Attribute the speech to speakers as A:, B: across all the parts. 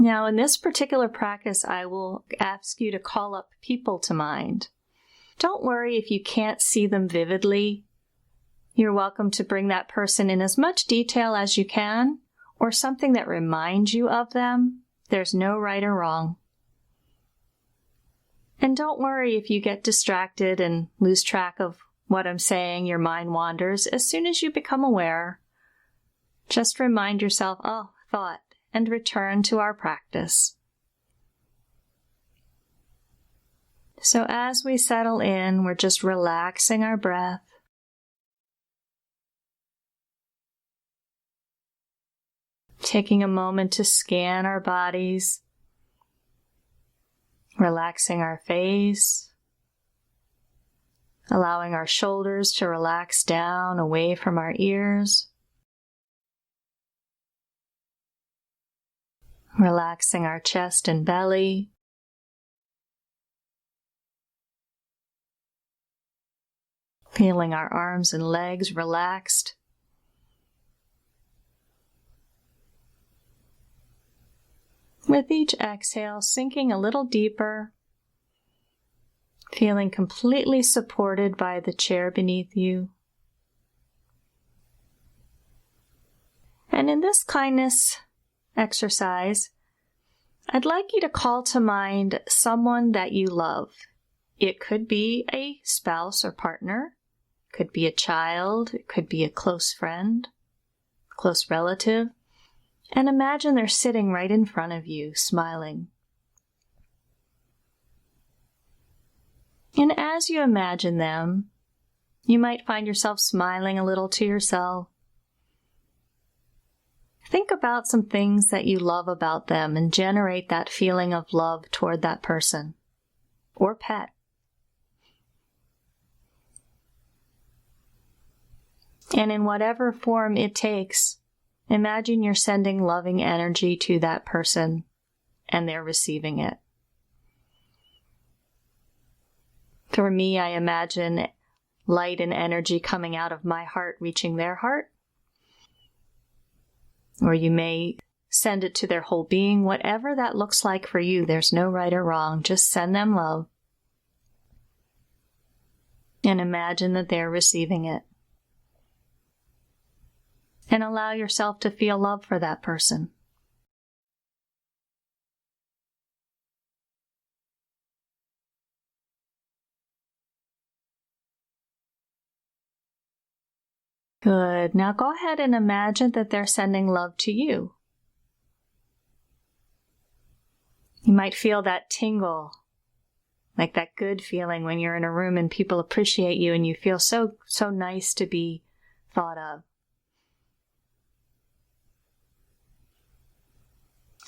A: Now, in this particular practice, I will ask you to call up people to mind. Don't worry if you can't see them vividly. You're welcome to bring that person in as much detail as you can, or something that reminds you of them. There's no right or wrong. And don't worry if you get distracted and lose track of what I'm saying, your mind wanders. As soon as you become aware, just remind yourself, oh, thought, and return to our practice. So as we settle in, we're just relaxing our breath. Taking a moment to scan our bodies, relaxing our face, allowing our shoulders to relax down away from our ears, relaxing our chest and belly, feeling our arms and legs relaxed. With each exhale, sinking a little deeper, feeling completely supported by the chair beneath you. And in this kindness exercise, I'd like you to call to mind someone that you love. It could be a spouse or partner, it could be a child, it could be a close friend, close relative. And imagine they're sitting right in front of you, smiling. And as you imagine them, you might find yourself smiling a little to yourself. Think about some things that you love about them and generate that feeling of love toward that person or pet. And in whatever form it takes, imagine you're sending loving energy to that person and they're receiving it. For me, I imagine light and energy coming out of my heart, reaching their heart. Or you may send it to their whole being. Whatever that looks like for you, there's no right or wrong. Just send them love. And imagine that they're receiving it. And allow yourself to feel love for that person. Good. Now go ahead and imagine that they're sending love to you. You might feel that tingle, like that good feeling when you're in a room and people appreciate you and you feel so nice to be thought of.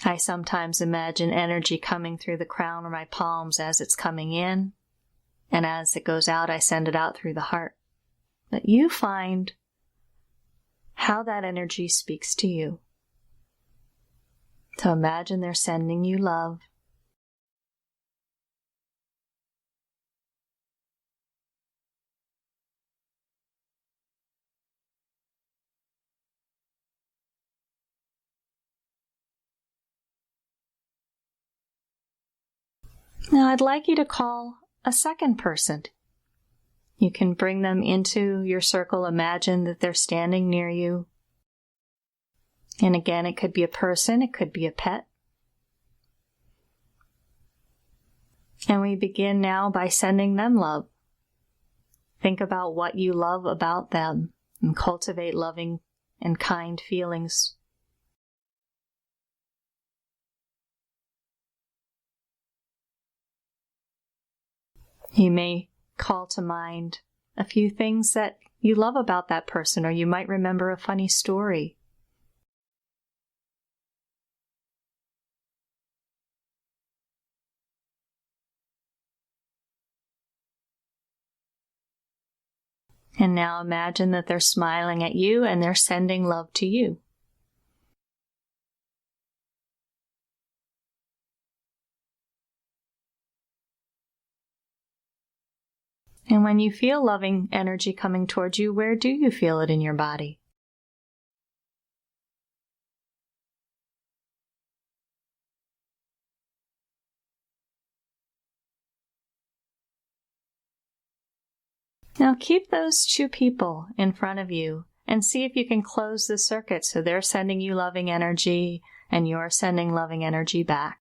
A: I sometimes imagine energy coming through the crown or my palms as it's coming in, and as it goes out, I send it out through the heart. But you find how that energy speaks to you. So imagine they're sending you love. Now I'd like you to call a second person. You can bring them into your circle. Imagine that they're standing near you. And again, it could be a person, it could be a pet. And we begin now by sending them love. Think about what you love about them and cultivate loving and kind feelings. You may call to mind a few things that you love about that person, or you might remember a funny story. And now imagine that they're smiling at you and they're sending love to you. And when you feel loving energy coming towards you, where do you feel it in your body? Now keep those two people in front of you and see if you can close the circuit so they're sending you loving energy and you're sending loving energy back.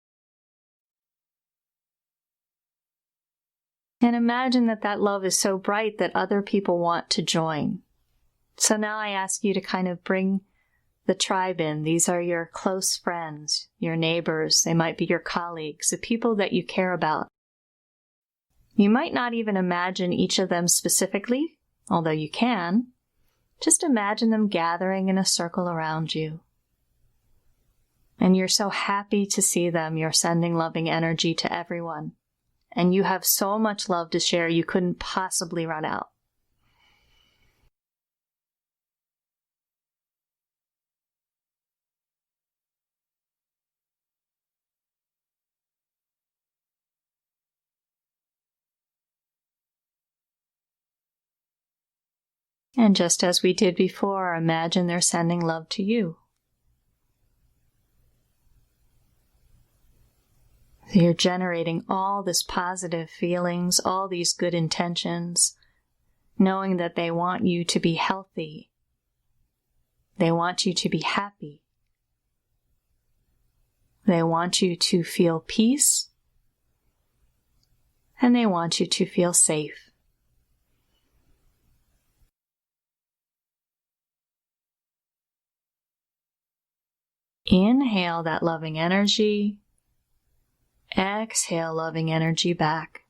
A: And imagine that that love is so bright that other people want to join. So now I ask you to kind of bring the tribe in. These are your close friends, your neighbors, they might be your colleagues, the people that you care about. You might not even imagine each of them specifically, although you can. Just imagine them gathering in a circle around you. And you're so happy to see them. You're sending loving energy to everyone. And you have so much love to share, you couldn't possibly run out. And just as we did before, imagine they're sending love to you. So you're generating all this positive feelings, all these good intentions, knowing that they want you to be healthy. They want you to be happy. They want you to feel peace. And they want you to feel safe. Inhale that loving energy. Exhale loving energy back.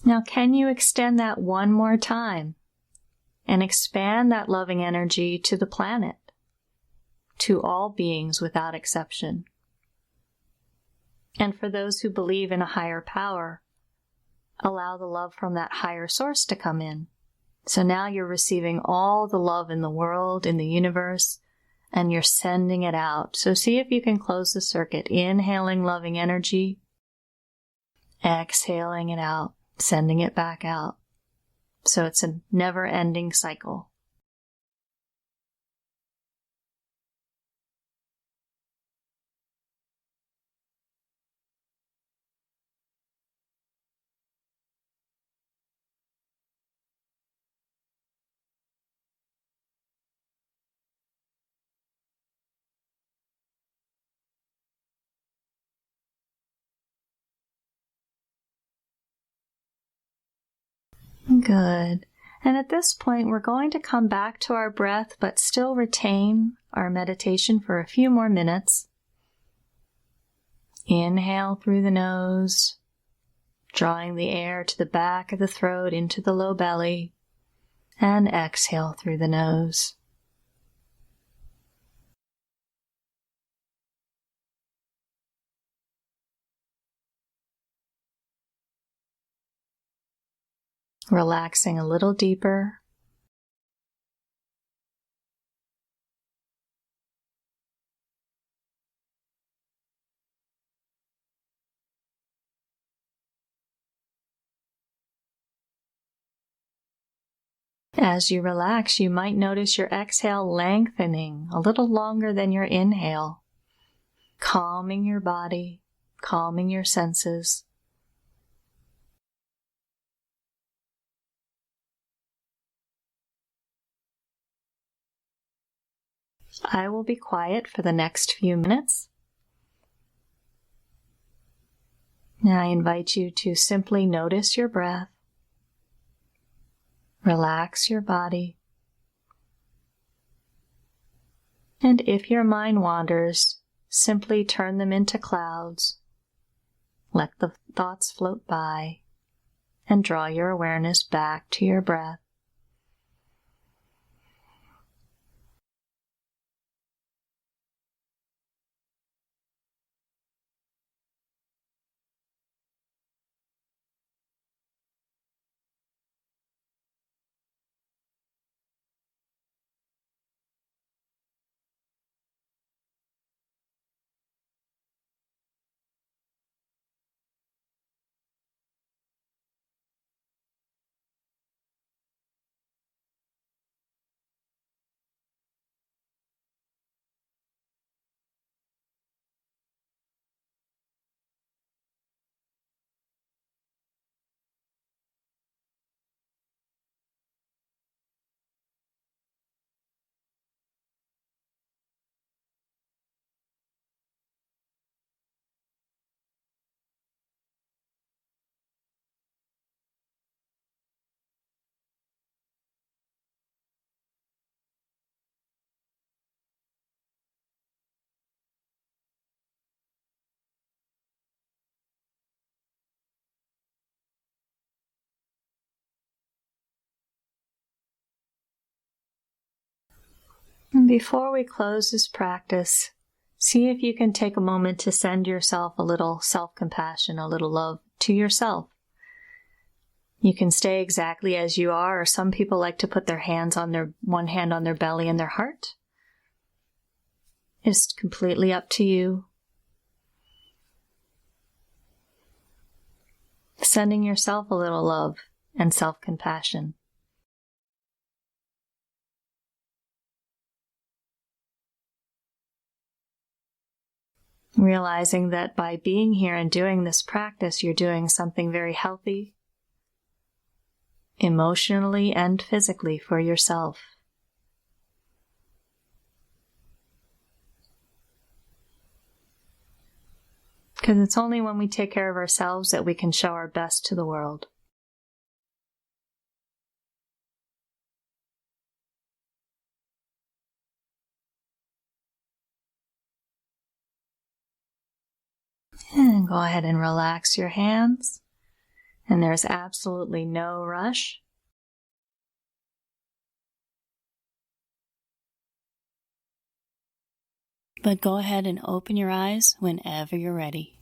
A: Now, can you extend that one more time and expand that loving energy to the planet, to all beings without exception? And for those who believe in a higher power, allow the love from that higher source to come in. So now you're receiving all the love in the world, in the universe, and you're sending it out. So see if you can close the circuit, inhaling loving energy, exhaling it out, sending it back out. So it's a never-ending cycle. Good. And at this point, we're going to come back to our breath, but still retain our meditation for a few more minutes. Inhale through the nose, drawing the air to the back of the throat into the low belly, and exhale through the nose. Relaxing a little deeper. As you relax, you might notice your exhale lengthening a little longer than your inhale, calming your body, calming your senses. I will be quiet for the next few minutes. Now I invite you to simply notice your breath, relax your body, and if your mind wanders, simply turn them into clouds. Let the thoughts float by and draw your awareness back to your breath. And before we close this practice, see if you can take a moment to send yourself a little self-compassion, a little love to yourself. You can stay exactly as you are, or some people like to put one hand on their belly and their heart. It's completely up to you. Sending yourself a little love and self-compassion. Realizing that by being here and doing this practice, you're doing something very healthy, emotionally and physically for yourself. Because it's only when we take care of ourselves that we can show our best to the world. And go ahead and relax your hands. And there's absolutely no rush. But go ahead and open your eyes whenever you're ready.